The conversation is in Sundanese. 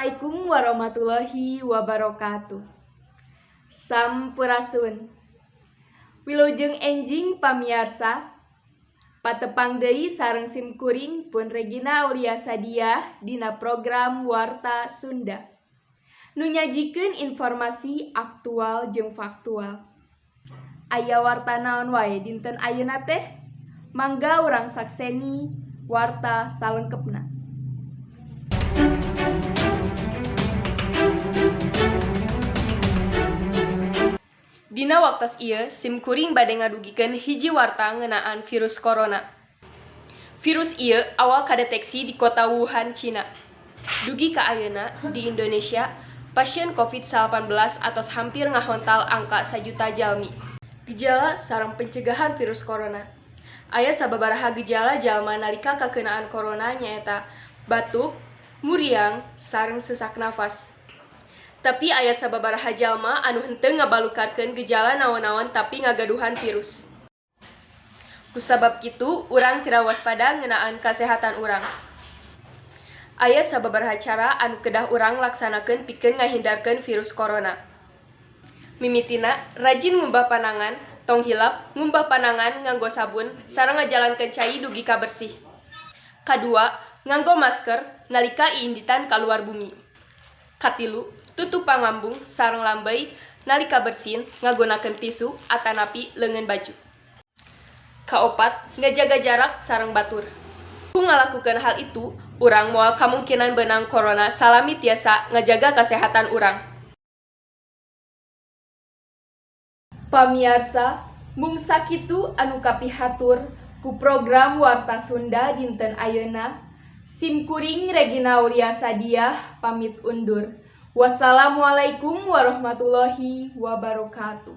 Assalamualaikum warahmatullahi wabarakatuh. Sampurasun. Wilujeng enjing pamiarsa, patepang deui sareng simkuring pun Regina Aulia Sadiah dina program Warta Sunda. Nu nyajikeun informasi aktual jeung faktual. Aya warta naon wae dinten ayeuna teh? Mangga urang sakseni warta salengkepna. Dina waktos ieu, simkuring bade ngadugikeun hiji warta ngeunaan virus corona. Virus ieu awal kadeteksi di kota Wuhan, Cina. Dugi ka ayeuna di Indonesia, pasien COVID-19 atos hampir ngahontal angka 1 juta jalmi. Gejala sareng pencegahan virus corona. Aya sababaraha gejala jalma nalika kakeunaan corona nyaeta batuk, muriang, sareng sesak nafas. Tapi aya sababaraha jalma anu henteu ngabalukarkeun gejala naon-naon tapi ngagaduhan virus. Kusabab kitu, urang tira waspada ngeunaan kasehatan urang. Aya sababaraha cara anu kedah urang laksanakeun pikeun ngahindarkeun virus corona. Mimitina, rajin ngumbah panangan, tong hilap, ngumbah panangan nganggo sabun, sareng ngajalankeun cai dugi ka bersih. Kadua, nganggo masker nalika iinditan kaluar bumi. Katilu, tutup pangambung sareng lambai nalika bersin ngagunakeun tisu atanapi leungeun baju. Kaopat, ngajaga jarak sareng batur. Ku ngalakukeun hal itu, urang moal kamungkinan beunang corona salami tiasa ngajaga kasehatan urang. Pamiarsa, mung sakitu anu kapihatur ku program Warta Sunda dinten ayeuna. Simkuring Regina Aulia Sadiah pamit undur. Wassalamualaikum warahmatullahi wabarakatuh.